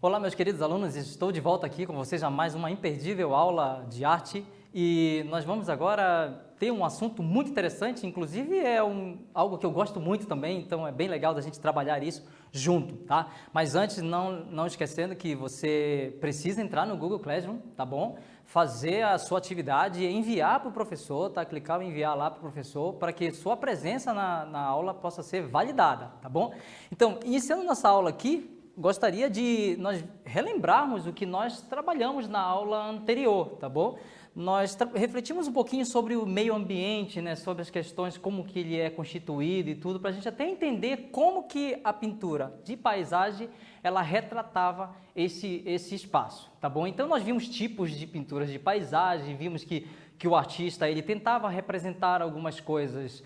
Olá, meus queridos alunos, estou de volta aqui com vocês a mais uma imperdível aula de arte e nós vamos agora ter um assunto muito interessante, inclusive algo que eu gosto muito também, então é bem legal da gente trabalhar isso junto, tá? Mas antes, não esquecendo que você precisa entrar no Google Classroom, tá bom? Fazer a sua atividade e enviar para o professor, tá? Clicar em enviar lá para o professor para que sua presença na aula possa ser validada, tá bom? Então, iniciando nossa aula aqui, gostaria de nós relembrarmos o que nós trabalhamos na aula anterior, tá bom? Nós refletimos um pouquinho sobre o meio ambiente, né, sobre as questões, como que ele é constituído e tudo, para a gente até entender como que a pintura de paisagem, ela retratava esse espaço, tá bom? Então nós vimos tipos de pinturas de paisagem, vimos que o artista, ele tentava representar algumas coisas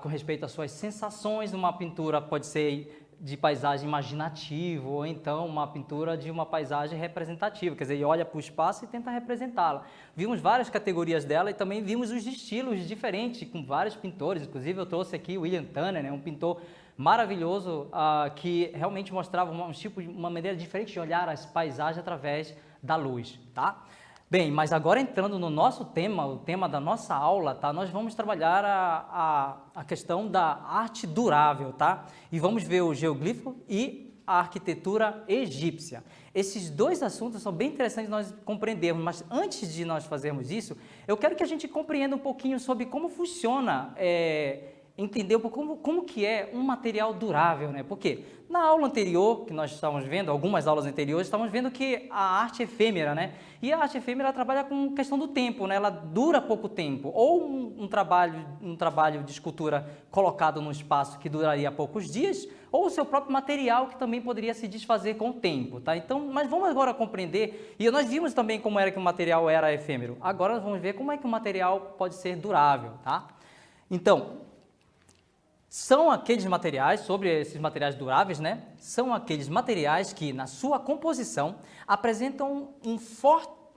com respeito às suas sensações. Uma pintura pode ser de paisagem imaginativa, ou então uma pintura de uma paisagem representativa, quer dizer, ele olha para o espaço e tenta representá-la. Vimos várias categorias dela e também vimos os estilos diferentes, com vários pintores, inclusive eu trouxe aqui o William Turner, né, um pintor maravilhoso, que realmente mostrava uma maneira diferente de olhar as paisagens através da luz, tá? Bem, mas agora entrando no nosso tema, o tema da nossa aula, tá? Nós vamos trabalhar a questão da arte durável, tá? E vamos ver o geoglifo e a arquitetura egípcia. Esses dois assuntos são bem interessantes de nós compreendermos, mas antes de nós fazermos isso, eu quero que a gente compreenda um pouquinho sobre como funciona, entender um pouco como que é um material durável, né? Porque na aula anterior, que nós estávamos vendo, algumas aulas anteriores, estávamos vendo que a arte efêmera, né? E a arte efêmera trabalha com questão do tempo, né? Ela dura pouco tempo. Ou um trabalho de escultura colocado num espaço que duraria poucos dias, ou o seu próprio material que também poderia se desfazer com o tempo, tá? Então, mas vamos agora compreender, e nós vimos também como era que o material era efêmero. Agora nós vamos ver como é que o material pode ser durável, tá? Então, são aqueles materiais, sobre esses materiais duráveis, né? São aqueles materiais que, na sua composição, apresentam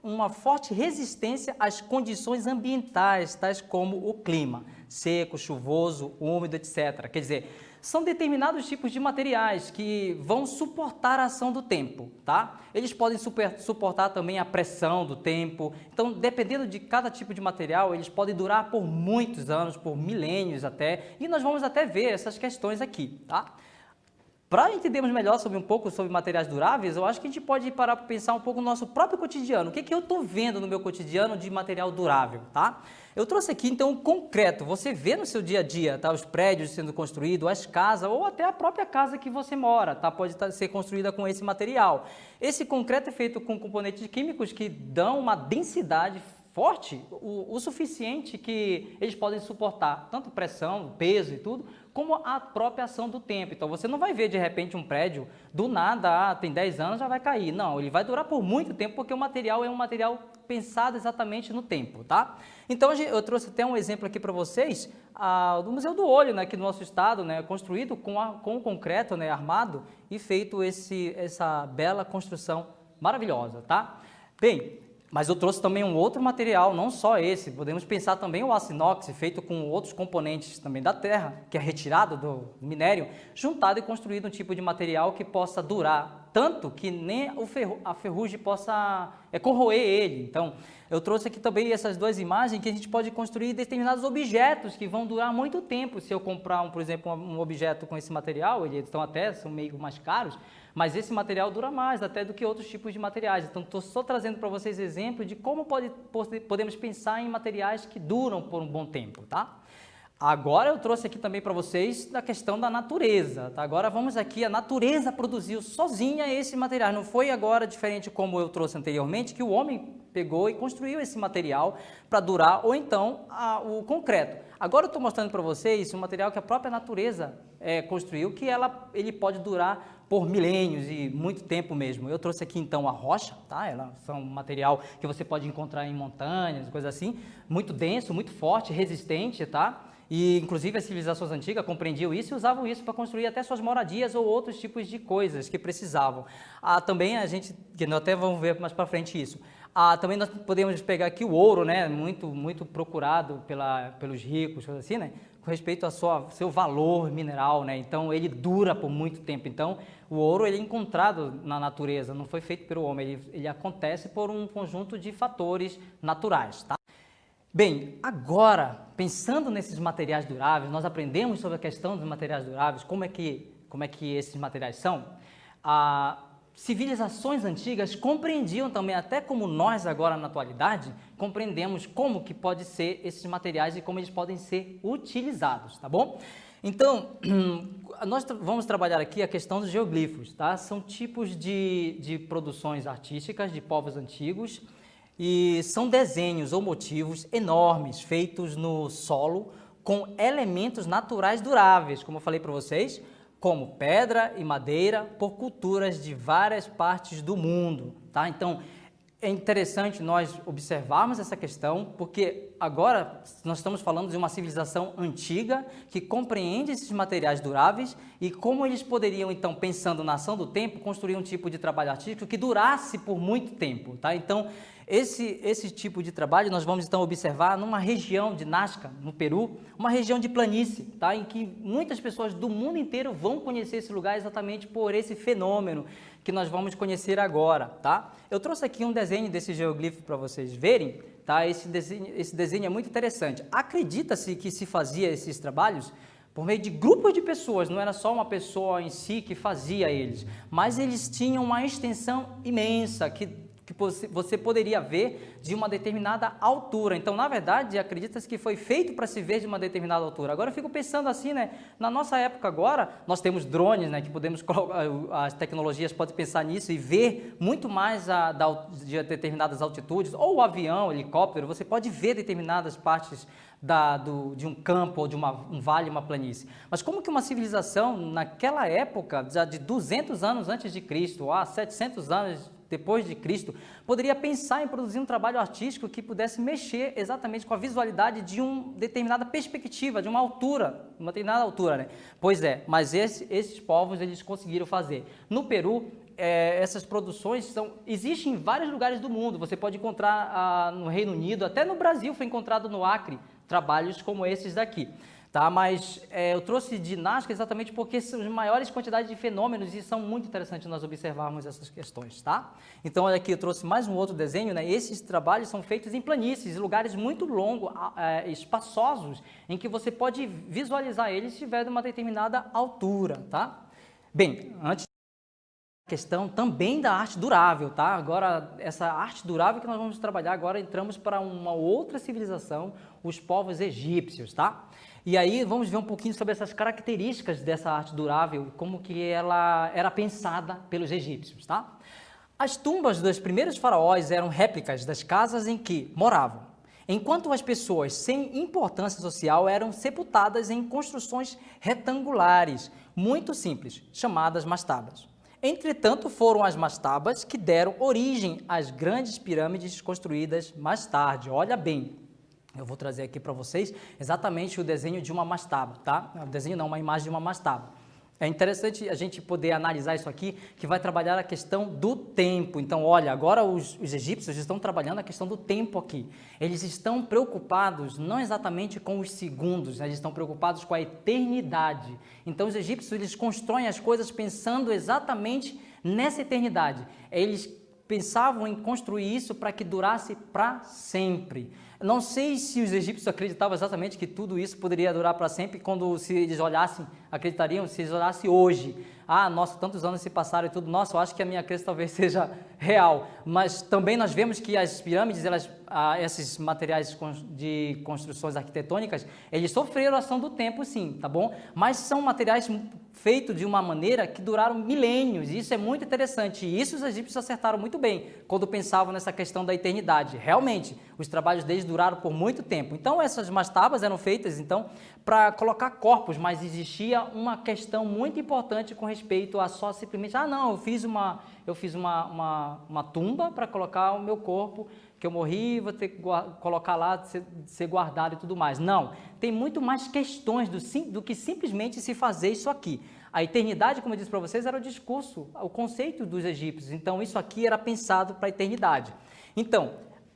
uma forte resistência às condições ambientais, tais como o clima, seco, chuvoso, úmido, etc. Quer dizer, são determinados tipos de materiais que vão suportar a ação do tempo, tá? Eles podem suportar também a pressão do tempo. Então, dependendo de cada tipo de material, eles podem durar por muitos anos, por milênios até, e nós vamos até ver essas questões aqui, tá? Para entendermos melhor um pouco sobre materiais duráveis, eu acho que a gente pode parar para pensar um pouco no nosso próprio cotidiano. O que eu estou vendo no meu cotidiano de material durável, tá? Eu trouxe aqui, então, o concreto. Você vê no seu dia a dia, tá? Os prédios sendo construídos, as casas, ou até a própria casa que você mora, tá? Pode ser construída com esse material. Esse concreto é feito com componentes químicos que dão uma densidade forte, o suficiente que eles podem suportar tanto pressão, peso e tudo, como a própria ação do tempo. Então, você não vai ver de repente um prédio do nada, tem 10 anos, já vai cair. Não, ele vai durar por muito tempo porque o material é um material pensado exatamente no tempo, tá? Então, eu trouxe até um exemplo aqui para vocês do Museu do Olho, né, aqui no nosso estado, né, construído com o concreto, né, armado e feito essa bela construção maravilhosa, tá? Bem, mas eu trouxe também um outro material, não só esse, podemos pensar também o aço inox, feito com outros componentes também da terra, que é retirado do minério, juntado e construído um tipo de material que possa durar tanto que nem a ferrugem possa corroer ele. Então, eu trouxe aqui também essas duas imagens que a gente pode construir determinados objetos que vão durar muito tempo. Se eu comprar, por exemplo, um objeto com esse material, eles são meio mais caros, mas esse material dura mais até do que outros tipos de materiais. Então, estou só trazendo para vocês exemplos de como podemos pensar em materiais que duram por um bom tempo, tá? Agora eu trouxe aqui também para vocês da questão da natureza, tá? Agora vamos aqui, a natureza produziu sozinha esse material, não foi agora diferente como eu trouxe anteriormente, que o homem pegou e construiu esse material para durar, ou então o concreto. Agora eu estou mostrando para vocês um material que a própria natureza construiu, que ele pode durar por milênios e muito tempo mesmo. Eu trouxe aqui então a rocha, tá? Elas são um material que você pode encontrar em montanhas, coisas assim, muito denso, muito forte, resistente, tá? E, inclusive, as civilizações antigas compreendiam isso e usavam isso para construir até suas moradias ou outros tipos de coisas que precisavam. Também que nós até vamos ver mais para frente isso. Também nós podemos pegar aqui o ouro, né? Muito procurado pelos ricos, coisas assim, né? com respeito ao seu valor mineral, né? Então ele dura por muito tempo. Então o ouro ele é encontrado na natureza, não foi feito pelo homem, ele acontece por um conjunto de fatores naturais, tá? Bem, agora, pensando nesses materiais duráveis, nós aprendemos sobre a questão dos materiais duráveis, como é que esses materiais são. Civilizações antigas compreendiam também, até como nós agora na atualidade, compreendemos como que pode ser esses materiais e como eles podem ser utilizados, tá bom? Então, nós vamos trabalhar aqui a questão dos geoglifos, tá? São tipos de produções artísticas de povos antigos e são desenhos ou motivos enormes feitos no solo com elementos naturais duráveis, como eu falei para vocês, como pedra e madeira, por culturas de várias partes do mundo, tá? Então, é interessante nós observarmos essa questão, porque agora nós estamos falando de uma civilização antiga que compreende esses materiais duráveis e como eles poderiam, então, pensando na ação do tempo, construir um tipo de trabalho artístico que durasse por muito tempo, tá? Então, esse tipo de trabalho nós vamos então observar numa região de Nazca, no Peru, uma região de planície, tá? Em que muitas pessoas do mundo inteiro vão conhecer esse lugar exatamente por esse fenômeno que nós vamos conhecer agora, tá? Eu trouxe aqui um desenho desse geoglifo para vocês verem, tá? Esse desenho é muito interessante. Acredita-se que se fazia esses trabalhos por meio de grupos de pessoas, não era só uma pessoa em si que fazia eles, mas eles tinham uma extensão imensa que você poderia ver de uma determinada altura. Então, na verdade, acredita-se que foi feito para se ver de uma determinada altura. Agora, eu fico pensando assim, né? Na nossa época agora, nós temos drones, né? Que podemos colocar, as tecnologias podem pensar nisso e ver muito mais de determinadas altitudes, ou o avião, o helicóptero, você pode ver determinadas partes de um campo ou de um vale, uma planície. Mas como que uma civilização, naquela época, já de 200 anos antes de Cristo, ou 700 anos depois de Cristo, poderia pensar em produzir um trabalho artístico que pudesse mexer exatamente com a visualidade de uma determinada perspectiva, de uma determinada altura, né? Pois é, mas esses povos, eles conseguiram fazer. No Peru, essas produções existem em vários lugares do mundo, você pode encontrar no Reino Unido, até no Brasil foi encontrado no Acre, trabalhos como esses daqui. Tá, mas eu trouxe de Nazca exatamente porque são as maiores quantidades de fenômenos e são muito interessantes nós observarmos essas questões, tá? Então, olha aqui, eu trouxe mais um outro desenho, né? Esses trabalhos são feitos em planícies, em lugares muito longos, espaçosos, em que você pode visualizar eles se estiver de uma determinada altura, tá? Bem, antes questão também da arte durável, tá? Agora, essa arte durável que nós vamos trabalhar, agora entramos para uma outra civilização, os povos egípcios, tá? E aí vamos ver um pouquinho sobre essas características dessa arte durável, como que ela era pensada pelos egípcios, tá? As tumbas dos primeiros faraós eram réplicas das casas em que moravam, enquanto as pessoas sem importância social eram sepultadas em construções retangulares, muito simples, chamadas mastabas. Entretanto, foram as mastabas que deram origem às grandes pirâmides construídas mais tarde. Olha bem, eu vou trazer aqui para vocês exatamente o desenho de uma mastaba, tá? O desenho não, uma imagem de uma mastaba. É interessante a gente poder analisar isso aqui, que vai trabalhar a questão do tempo. Então, olha, agora os egípcios estão trabalhando a questão do tempo aqui. Eles estão preocupados não exatamente com os segundos, né? Eles estão preocupados com a eternidade. Então, os egípcios, eles constroem as coisas pensando exatamente nessa eternidade. Eles pensavam em construir isso para que durasse para sempre. Não sei se os egípcios acreditavam exatamente que tudo isso poderia durar para sempre, quando se eles olhassem, acreditariam se eles olhassem hoje. Ah, nossa, tantos anos se passaram e tudo. Nossa, eu acho que a minha crença talvez seja real. Mas também nós vemos que as pirâmides, esses materiais de construções arquitetônicas, eles sofreram a ação do tempo, sim, tá bom? Mas são materiais feitos de uma maneira que duraram milênios, e isso é muito interessante. E isso os egípcios acertaram muito bem, quando pensavam nessa questão da eternidade. Realmente, os trabalhos deles duraram por muito tempo. Então, essas mastabas eram feitas, então, para colocar corpos, mas existia uma questão muito importante com respeito a só simplesmente, não, eu fiz uma tumba para colocar o meu corpo, que eu morri, vou ter que colocar lá, ser guardado e tudo mais. Não, tem muito mais questões do que simplesmente se fazer isso aqui. A eternidade, como eu disse para vocês, era o discurso, o conceito dos egípcios. Então, isso aqui era pensado para a eternidade. Então,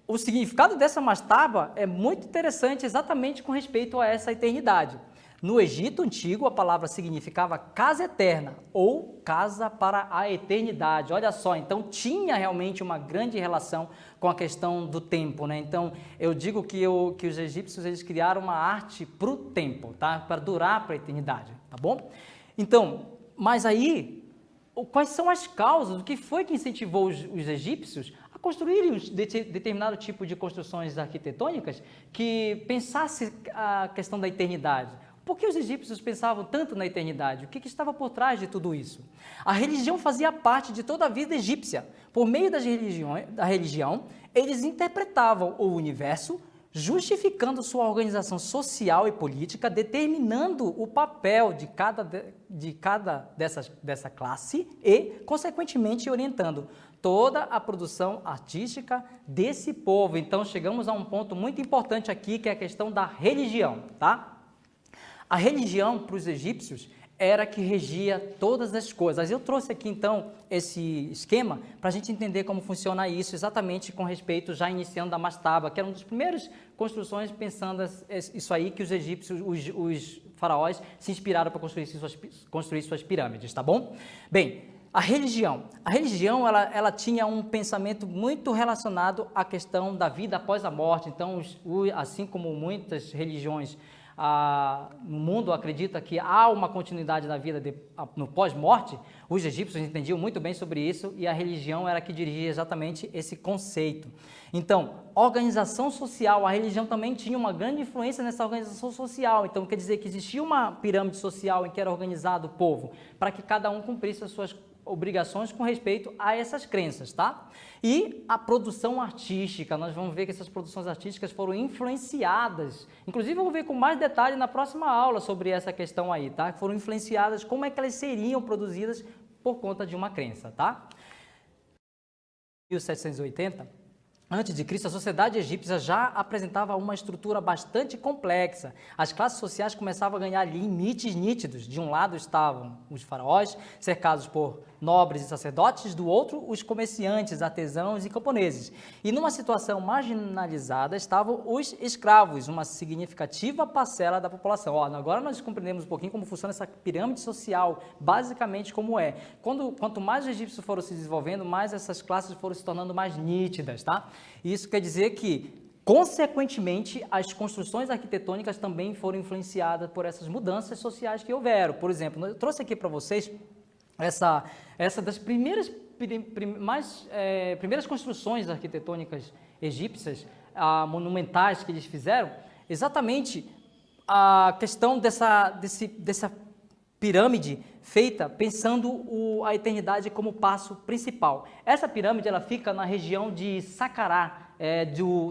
o significado dessa mastaba é muito interessante exatamente com respeito a essa eternidade. No Egito Antigo, a palavra significava casa eterna ou casa para a eternidade. Olha só, então tinha realmente uma grande relação com a questão do tempo, né? Então, eu digo que os egípcios eles criaram uma arte para o tempo, tá? Para durar para a eternidade, tá bom? Então, mas aí, quais são as causas? O que foi que incentivou os egípcios a construírem determinado tipo de construções arquitetônicas que pensasse a questão da eternidade? Por que os egípcios pensavam tanto na eternidade? O que estava por trás de tudo isso? A religião fazia parte de toda a vida egípcia. Por meio da religião, eles interpretavam o universo, justificando sua organização social e política, determinando o papel de cada dessa classe e, consequentemente, orientando toda a produção artística desse povo. Então, chegamos a um ponto muito importante aqui, que é a questão da religião, tá? A religião para os egípcios era que regia todas as coisas. Eu trouxe aqui, então, esse esquema para a gente entender como funciona isso, exatamente com respeito, já iniciando da mastaba, que era uma das primeiras construções pensando isso aí, que os egípcios, os faraós, se inspiraram para construir suas pirâmides, tá bom? Bem, a religião ela tinha um pensamento muito relacionado à questão da vida após a morte. Então, assim como muitas religiões no mundo acredita que há uma continuidade da vida no pós-morte, os egípcios entendiam muito bem sobre isso e a religião era que dirigia exatamente esse conceito. Então, organização social, a religião também tinha uma grande influência nessa organização social. Então, quer dizer que existia uma pirâmide social em que era organizado o povo, para que cada um cumprisse as suas obrigações com respeito a essas crenças, tá? E a produção artística, nós vamos ver que essas produções artísticas foram influenciadas, inclusive vamos ver com mais detalhe na próxima aula sobre essa questão aí, tá? Foram influenciadas, como é que elas seriam produzidas por conta de uma crença, tá? Em 1780, antes de Cristo, a sociedade egípcia já apresentava uma estrutura bastante complexa. As classes sociais começavam a ganhar limites nítidos. De um lado estavam os faraós, cercados por nobres e sacerdotes, do outro os comerciantes, artesãos e camponeses. E numa situação marginalizada estavam os escravos, uma significativa parcela da população. Agora nós compreendemos um pouquinho como funciona essa pirâmide social, basicamente como é. Quanto mais os egípcios foram se desenvolvendo, mais essas classes foram se tornando mais nítidas, tá? Isso quer dizer que, consequentemente, as construções arquitetônicas também foram influenciadas por essas mudanças sociais que houveram. Por exemplo, eu trouxe aqui para vocês essa das primeiras construções arquitetônicas egípcias, monumentais que eles fizeram, exatamente a questão dessa pirâmide feita pensando a eternidade como passo principal. Essa pirâmide ela fica na região de Saqqara,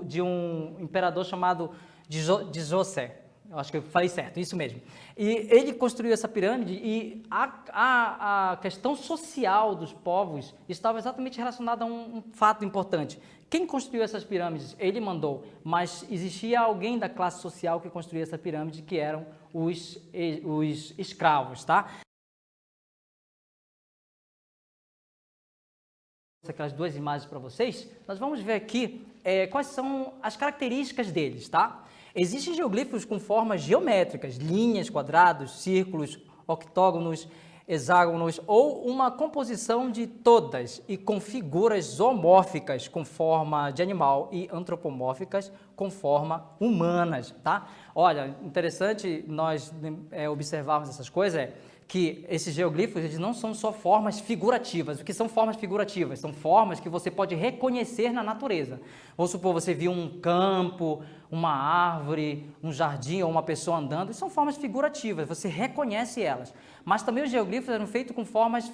de um imperador chamado Djoser. Eu acho que eu falei certo, isso mesmo. E ele construiu essa pirâmide e a questão social dos povos estava exatamente relacionada a um fato importante. Quem construiu essas pirâmides? Ele mandou, mas existia alguém da classe social que construía essa pirâmide, que eram os escravos, tá? Aquelas duas imagens para vocês, nós vamos ver aqui quais são as características deles, tá? Existem geoglifos com formas geométricas, linhas, quadrados, círculos, octógonos, hexágonos ou uma composição de todas e com figuras zoomórficas com forma de animal e antropomórficas com forma humanas, tá? Olha, interessante nós observarmos essas coisas, que esses geoglifos eles não são só formas figurativas. O que são formas figurativas? São formas que você pode reconhecer na natureza. Vamos supor, você viu um campo, uma árvore, um jardim ou uma pessoa andando, e são formas figurativas, você reconhece elas. Mas também os geoglifos eram feitos com formas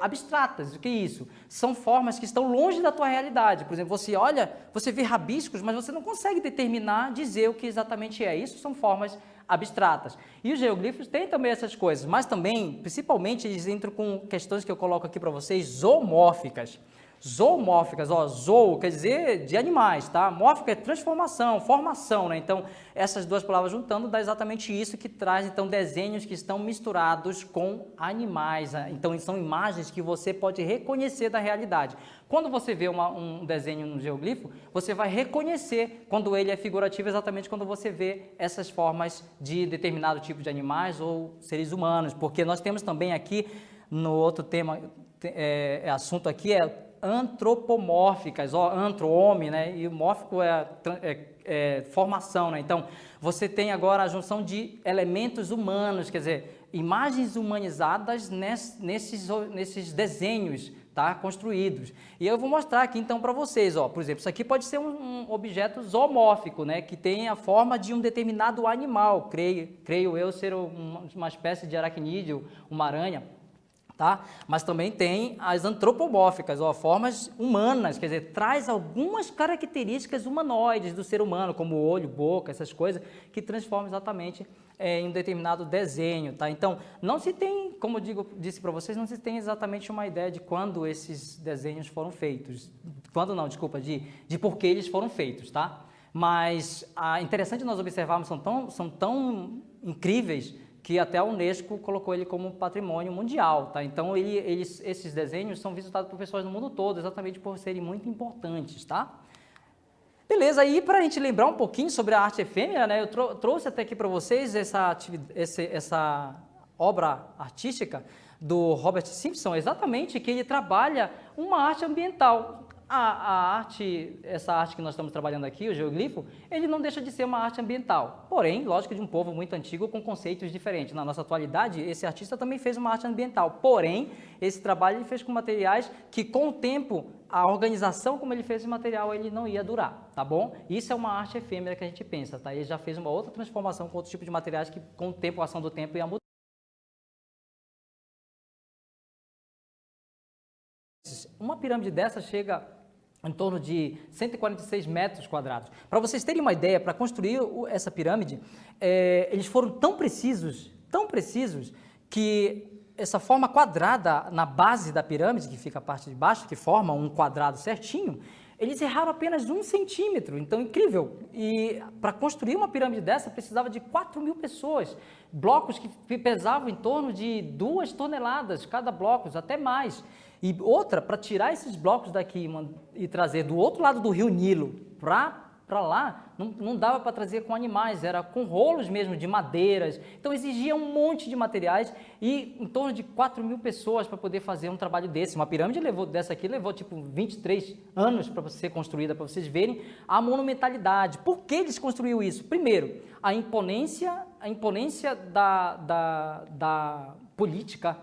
abstratas. O que é isso? São formas que estão longe da tua realidade. Por exemplo, você olha, você vê rabiscos, mas você não consegue determinar, dizer o que exatamente é. Isso são formas abstratas. E os geoglifos têm também essas coisas, mas também, principalmente, eles entram com questões que eu coloco aqui para vocês, zoomórficas. Zoomórficas, ó, zoo quer dizer de animais, tá? Mórfica é transformação, formação, né? Então, essas duas palavras juntando dá exatamente isso que traz, então, desenhos que estão misturados com animais. Né? Então, são imagens que você pode reconhecer da realidade. Quando você vê um desenho no geoglifo, você vai reconhecer quando ele é figurativo exatamente quando você vê essas formas de determinado tipo de animais ou seres humanos, porque nós temos também aqui, no outro tema, assunto aqui é antropomórficas, ó, homem, né? E o mórfico é formação, né? Então, você tem agora a junção de elementos humanos, quer dizer, imagens humanizadas nesses desenhos, tá? Construídos. E eu vou mostrar aqui então para vocês, ó, por exemplo, isso aqui pode ser um objeto zoomórfico, né? Que tem a forma de um determinado animal, creio eu ser uma espécie de aracnídeo, uma aranha. Tá? Mas também tem as antropomórficas, ó, formas humanas, quer dizer, traz algumas características humanoides do ser humano, como olho, boca, essas coisas, que transformam exatamente em um determinado desenho. Tá? Então, não se tem, como eu disse para vocês, não se tem exatamente uma ideia de quando esses desenhos foram feitos. Quando não, desculpa, de por que eles foram feitos. Tá? Mas interessante nós observarmos, são tão incríveis, que até a Unesco colocou ele como patrimônio mundial, tá? Então, esses desenhos são visitados por pessoas no mundo todo, exatamente por serem muito importantes, tá? Beleza, aí para a gente lembrar um pouquinho sobre a arte efêmera, né? Eu trouxe até aqui para vocês essa obra artística do Robert Simpson, exatamente, que ele trabalha uma arte ambiental. Essa arte que nós estamos trabalhando aqui, o geoglifo, ele não deixa de ser uma arte ambiental. Porém, lógico, de um povo muito antigo com conceitos diferentes. Na nossa atualidade, esse artista também fez uma arte ambiental. Porém, esse trabalho ele fez com materiais que, com o tempo, a organização como ele fez esse material, ele não ia durar, tá bom? Isso é uma arte efêmera que a gente pensa, tá? Ele já fez uma outra transformação com outro tipo de materiais que, com o tempo, a ação do tempo, ia mudar. Uma pirâmide dessa chega em torno de 146 metros quadrados. Para vocês terem uma ideia, para construir essa pirâmide, eles foram tão precisos, que essa forma quadrada na base da pirâmide, que fica a parte de baixo, que forma um quadrado certinho, eles erraram apenas 1 centímetro, então incrível. E para construir uma pirâmide dessa, precisava de 4.000 pessoas, blocos que pesavam em torno de 2 toneladas cada bloco, até mais. E outra, para tirar esses blocos daqui e trazer do outro lado do rio Nilo para lá, não dava para trazer com animais, era com rolos mesmo de madeiras. Então exigia um monte de materiais e em torno de 4.000 pessoas para poder fazer um trabalho desse. Uma pirâmide dessa aqui levou tipo 23 anos para ser construída, para vocês verem a monumentalidade. Por que eles construíram isso? Primeiro, a imponência da política,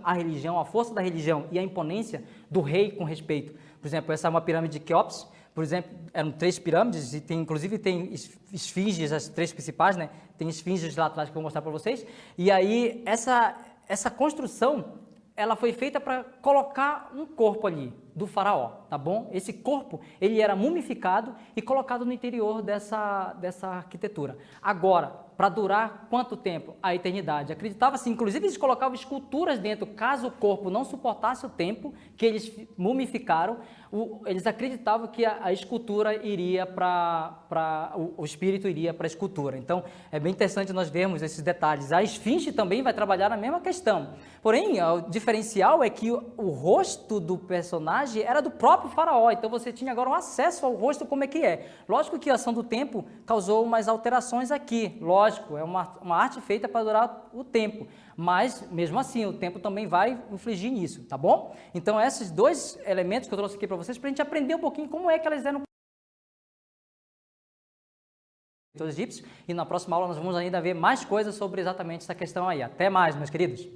a religião, a força da religião e a imponência do rei com respeito. Por exemplo, essa é uma pirâmide de Quéops, por exemplo, eram 3 pirâmides e inclusive tem esfinges, as 3 principais, né? Tem esfinges lá atrás que eu vou mostrar para vocês. E aí, essa construção, ela foi feita para colocar um corpo ali do faraó, tá bom? Esse corpo, ele era mumificado e colocado no interior dessa arquitetura. Agora, para durar quanto tempo? A eternidade. Acreditava-se, inclusive eles colocavam esculturas dentro, caso o corpo não suportasse o tempo que eles mumificaram, eles acreditavam que a escultura iria o espírito iria para a escultura. Então, é bem interessante nós vermos esses detalhes. A esfinge também vai trabalhar na mesma questão. Porém, o diferencial é que o rosto do personagem era do próprio faraó, então você tinha agora um acesso ao rosto como é que é. Lógico que a ação do tempo causou umas alterações aqui, lógico, é uma arte feita para durar o tempo, mas mesmo assim o tempo também vai infligir nisso, tá bom? Então esses 2 elementos que eu trouxe aqui para vocês, para a gente aprender um pouquinho como é que elas eram egípcios, e na próxima aula nós vamos ainda ver mais coisas sobre exatamente essa questão aí. Até mais, meus queridos!